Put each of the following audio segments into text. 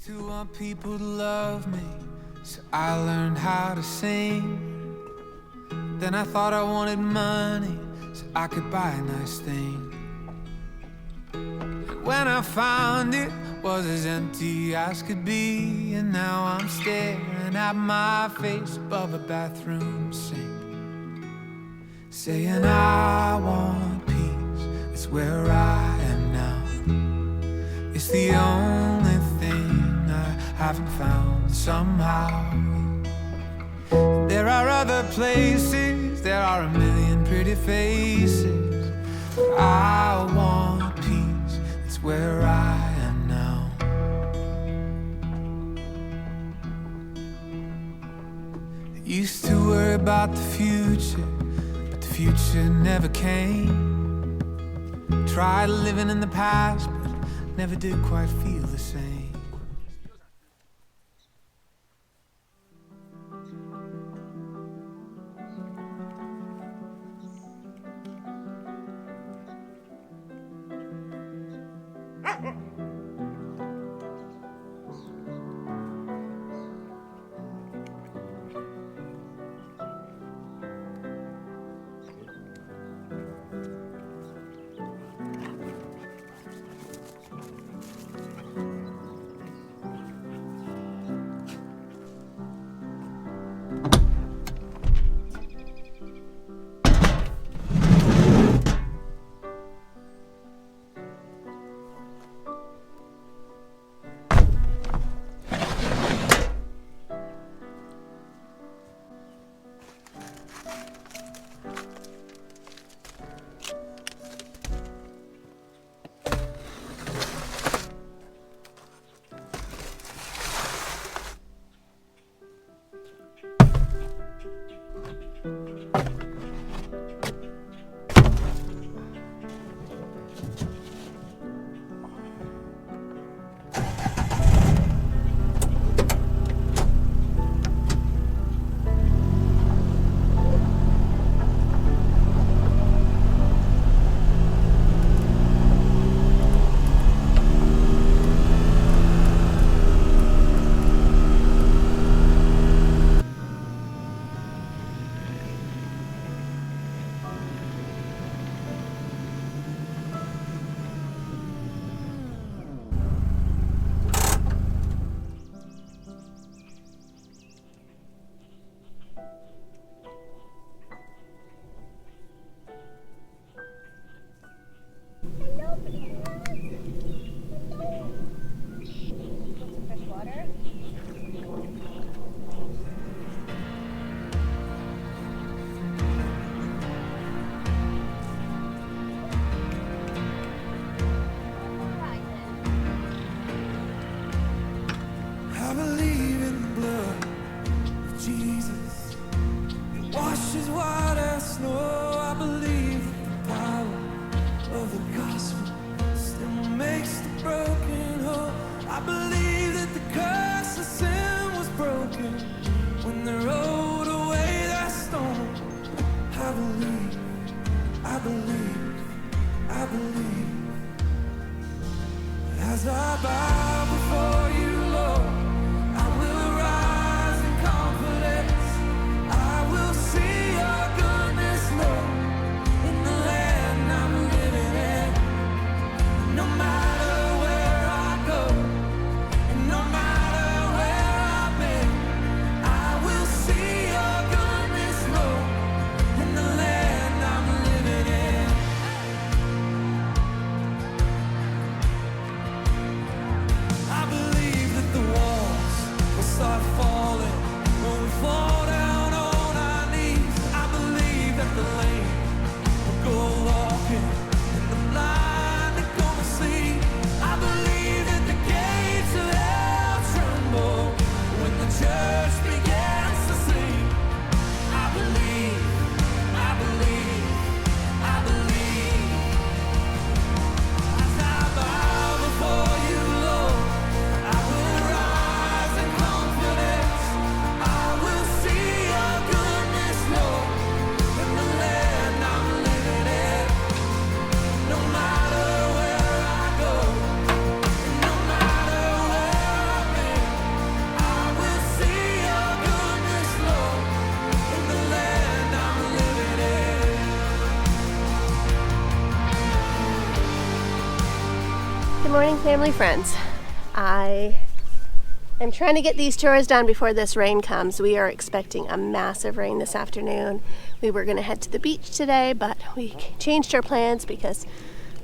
to want people to love me, so I learned how to sing. Then I thought I wanted money, so I could buy a nice thing. And when I found it, was as empty as could be. And now I'm staring at my face above a bathroom sink, saying I want peace, it's where I am now. It's the only thing I haven't found somehow. There are other places, there are a million pretty faces, but I want peace, it's where I am now. I used to worry about the future, but the future never came. Tried living in the past, but never did quite feel the same. As I bow before you, Lord, I will arise in confidence. I will see your goodness, Lord, in the land I'm living in. No matter where I go, Family friends, I am trying to get these chores done before this rain comes. We are expecting a massive rain this afternoon. We were going to head to the beach today, but we changed our plans because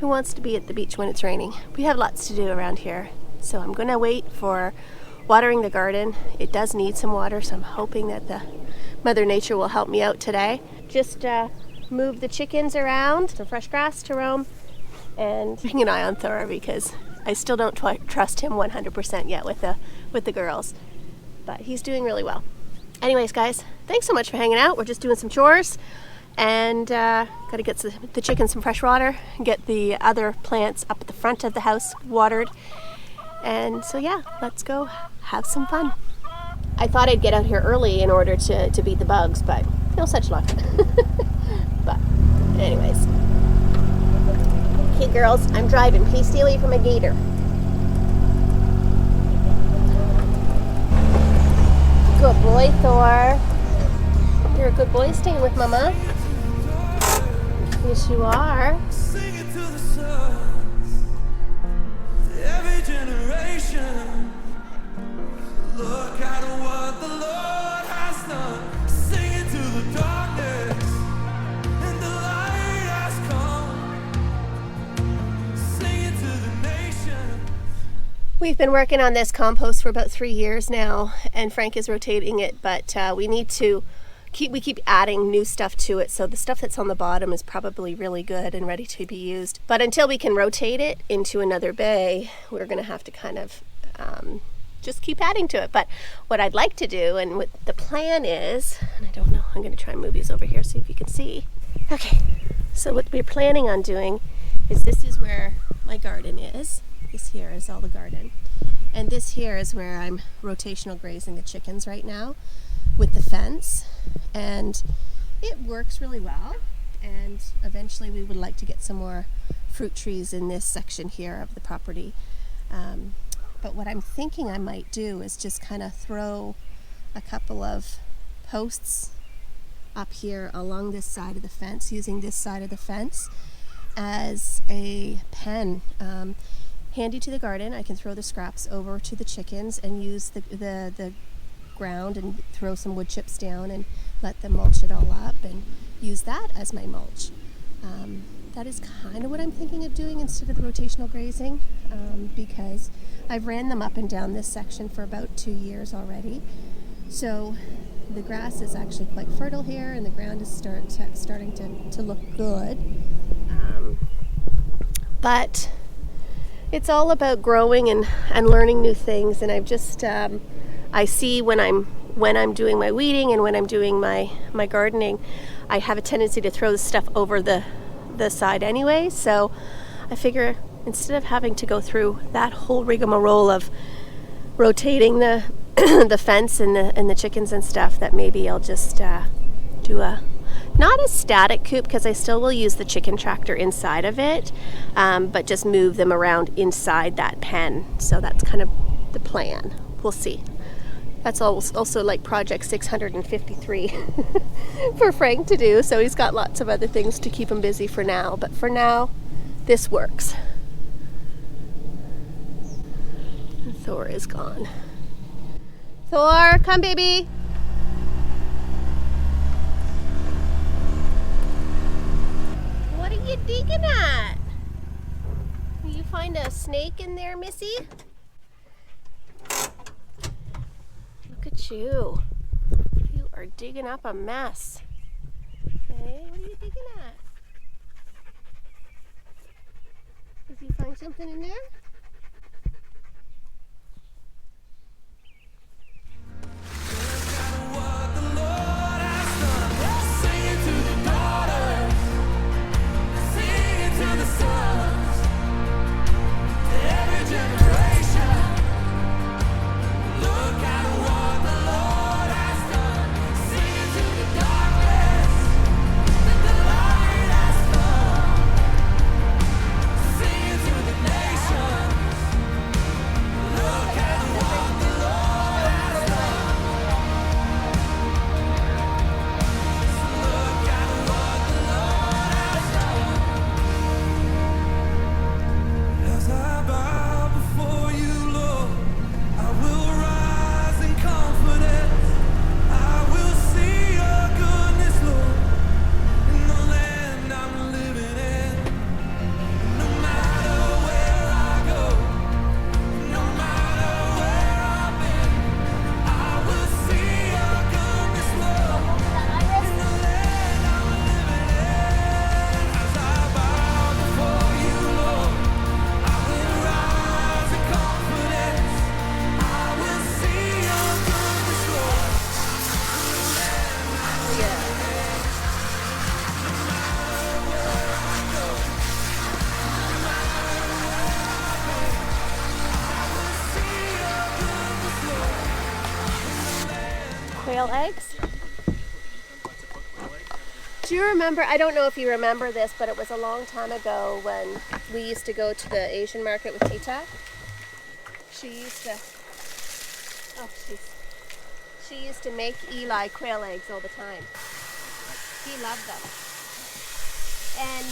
who wants to be at the beach when it's raining? We have lots to do around here. So I'm going to wait for watering the garden. It does need some water, so I'm hoping that the Mother Nature will help me out today. Just move the chickens around, some fresh grass to roam, and keeping an eye on Thor because I still don't trust him 100% yet with the girls, but he's doing really well. Anyways, guys, thanks so much for hanging out. We're just doing some chores, and got to get the chickens some fresh water and get the other plants up at the front of the house watered. And so yeah, let's go have some fun. I thought I'd get out here early in order to beat the bugs, but no such luck. But anyways. Okay, girls, I'm driving. Please stay away from a gator. Good boy, Thor. You're a good boy staying with Mama. Yes, you are. Sing it to the sons, every generation. Look at what the Lord has done. Sing it to the darkness, and the light has come. Sing it to the nation. We've been working on this compost for about 3 years now, and Frank is rotating it, but we need to keep adding new stuff to it, so the stuff that's on the bottom is probably really good and ready to be used. But until we can rotate it into another bay, we're going to have to kind of just keep adding to it. But what I'd like to do, and what the plan is, and I don't know, I'm going to try and move these over here so if you can see. Okay, so what we're planning on doing is this is where my garden is. This here is all the garden. And this here is where I'm rotational grazing the chickens right now with the fence. And it works really well. And eventually we would like to get some more fruit trees in this section here of the property. But what I'm thinking I might do is just kind of throw a couple of posts up here along this side of the fence, using this side of the fence as a pen. Handy to the garden, I can throw the scraps over to the chickens and use the ground and throw some wood chips down and let them mulch it all up and use that as my mulch. That is kind of what I'm thinking of doing instead of the rotational grazing, because I've ran them up and down this section for about 2 years already. So the grass is actually quite fertile here, and the ground is starting to look good. But it's all about growing and learning new things, and I've just I see when I'm doing my weeding and when I'm doing my gardening, I have a tendency to throw the stuff over the side anyway. So I figure instead of having to go through that whole rigmarole of rotating the the fence and the chickens and stuff, that maybe I'll just do not a static coop, because I still will use the chicken tractor inside of it, but just move them around inside that pen. So that's kind of the plan. We'll see. That's also like project 653 for Frank to do, so he's got lots of other things to keep him busy for now. But for now, this works. And Thor is gone. Thor, come baby! What are you digging at? Will you find a snake in there, Missy? Look at you. You are digging up a mess. Hey, what are you digging at? Did you find something in there? What the Lord has done. Sing it to the daughters, sing it to the sons, to every generation. Look at what the Lord has done. Sing it to the darkness, that the light has come. Sing it to the nation. quail eggs. Do you remember, I don't know if you remember this, but it was a long time ago when we used to go to the Asian market with Tita. She used to make Eli quail eggs all the time. He loved them. And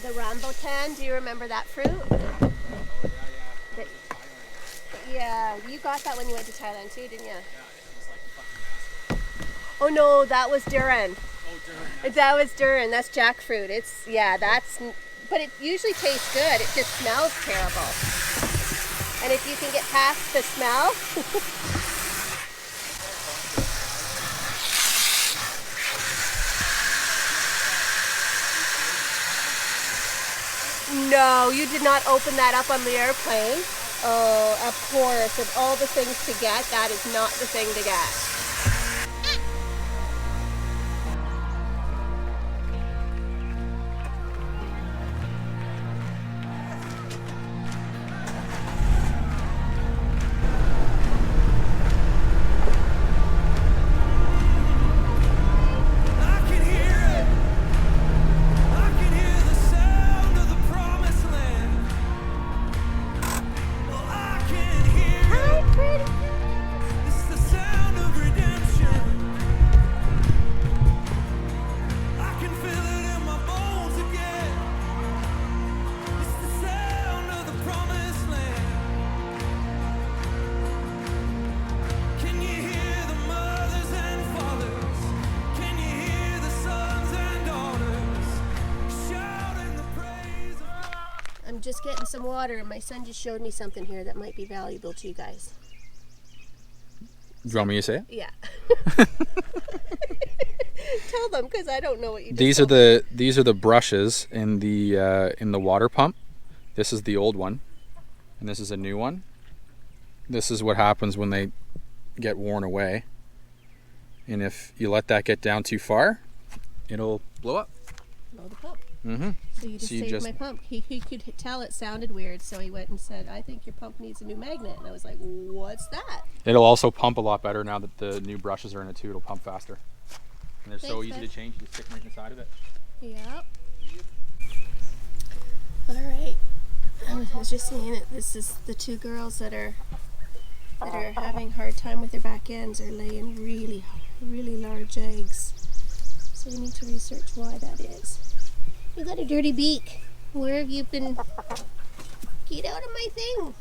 the rambutan, do you remember that fruit? Yeah, you got that when you went to Thailand too, didn't you? Oh no, that was durian. Oh, durian. That was durian. That's jackfruit. But it usually tastes good. It just smells terrible. And if you can get past the smell. No, you did not open that up on the airplane. Oh, of course. Of all the things to get, that is not the thing to get. Just getting some water, and my son just showed me something here that might be valuable to you guys. Do you want me to say it? Yeah. Tell them, because I don't know what you just These told are the brushes in the water pump. This is the old one, and this is a new one. This is what happens when they get worn away. And if you let that get down too far, it'll blow up. Blow the pump. Mm-hmm. So you just saved my pump. He could tell it sounded weird, so he went and said, I think your pump needs a new magnet. And I was like, what's that? It'll also pump a lot better now that the new brushes are in it too. It'll pump faster. And they're so easy to change. You just stick them right in the side of it. Yep. All right. I was just saying that this is the two girls that are having a hard time with their back ends are laying really, really large eggs. So we need to research why that is. You got a dirty beak. Where have you been? Get out of my thing.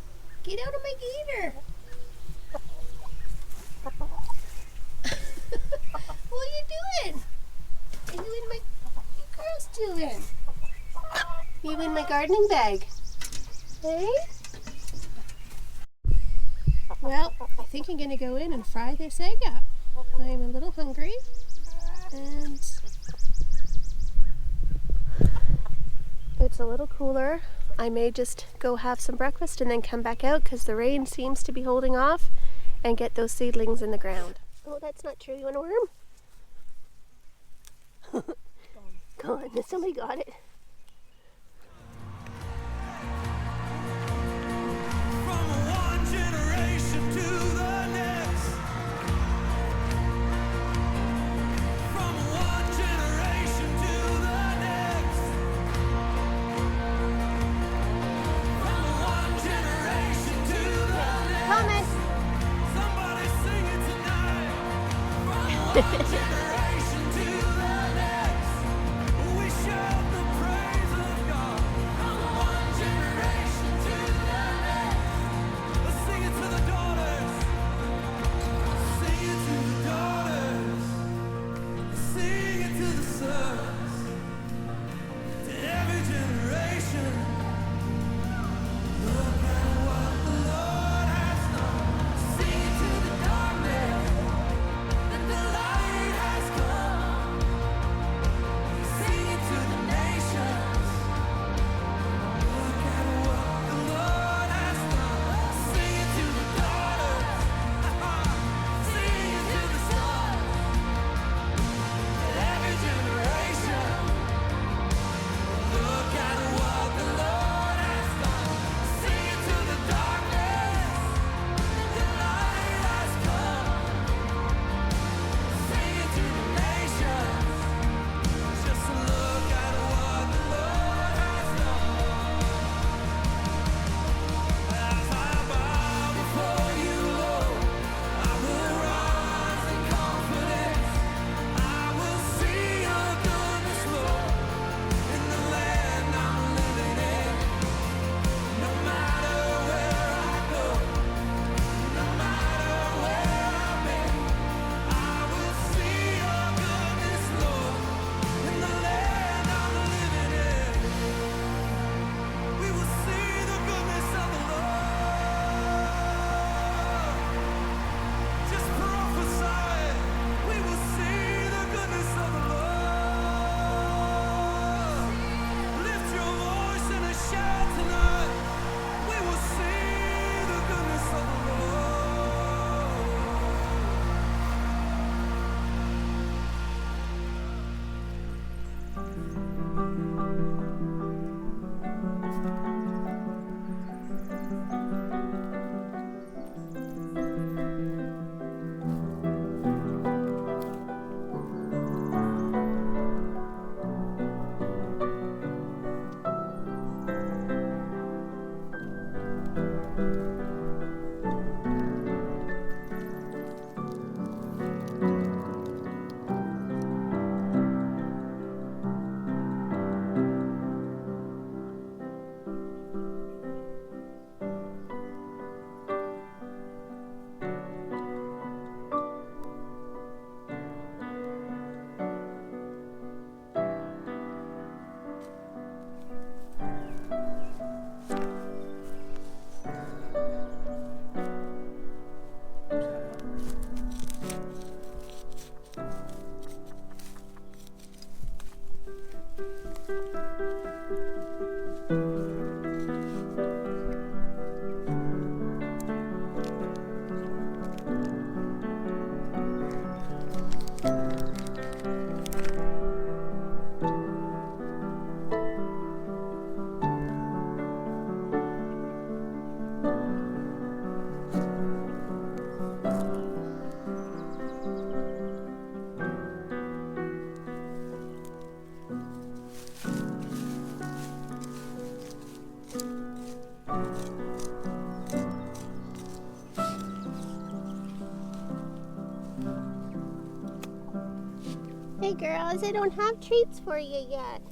Get out of my gator. What are you doing? Are you in my... What are you girls doing? You in my gardening bag? Hey? Well, I think I'm going to go in and fry this egg up. I'm a little hungry. And... it's a little cooler. I may just go have some breakfast and then come back out because the rain seems to be holding off and get those seedlings in the ground. Oh, that's not true. You want a worm? Gone. Somebody got it. From one generation to the next. From one generation to the next. From one generation to the next. Thomas! Somebody sing it tonight. From one generation to the next. We shout the praise of God. From one generation to the next. Let's sing it to the daughters. Sing it to the daughters. Sing it to the sons. To every generation. Look at what the Lord has done. Sing it to the darkness. That the light Sorry, girls, I don't have treats for you yet.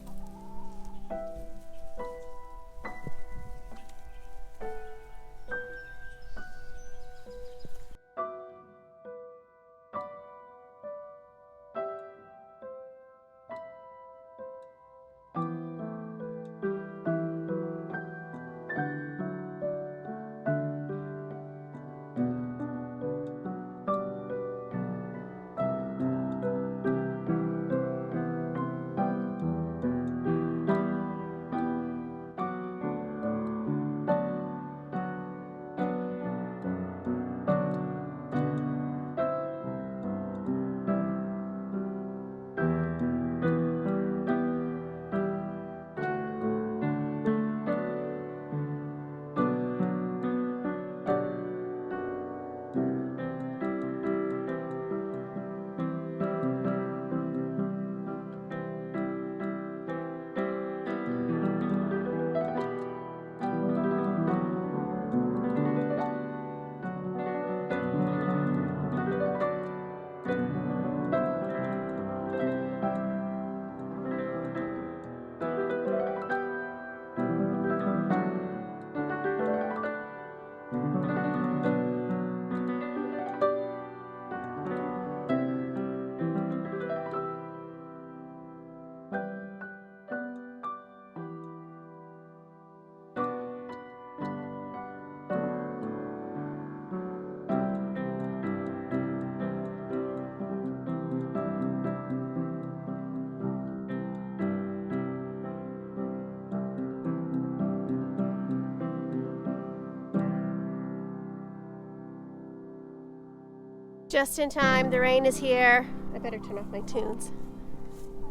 Just in time, the rain is here. I better turn off my tunes.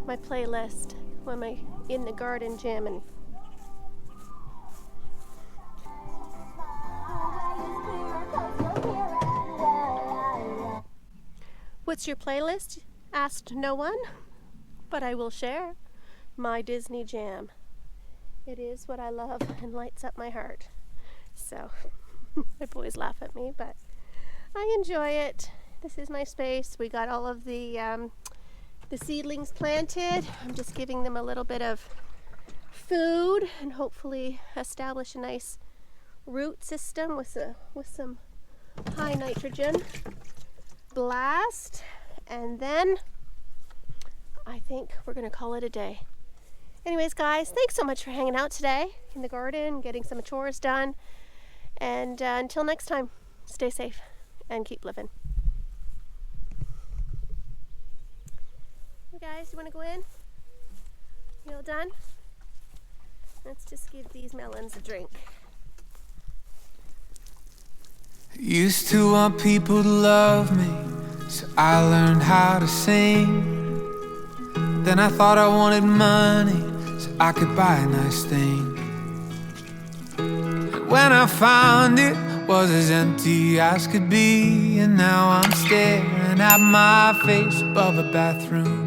My playlist when I'm in the garden jamming. What's your playlist? Asked no one, but I will share my Disney jam. It is what I love and lights up my heart. So, my boys laugh at me, but I enjoy it. This is my space. We got all of the seedlings planted. I'm just giving them a little bit of food and hopefully establish a nice root system with some high nitrogen blast. And then I think we're gonna call it a day. Anyways, guys, thanks so much for hanging out today in the garden, getting some chores done. And until next time, stay safe and keep living. Guys, you want to go in? You all done? Let's just give these melons a drink. Used to want people to love me, so I learned how to sing. Then I thought I wanted money, so I could buy a nice thing. And when I found it, was as empty as could be. And now I'm staring at my face above a bathroom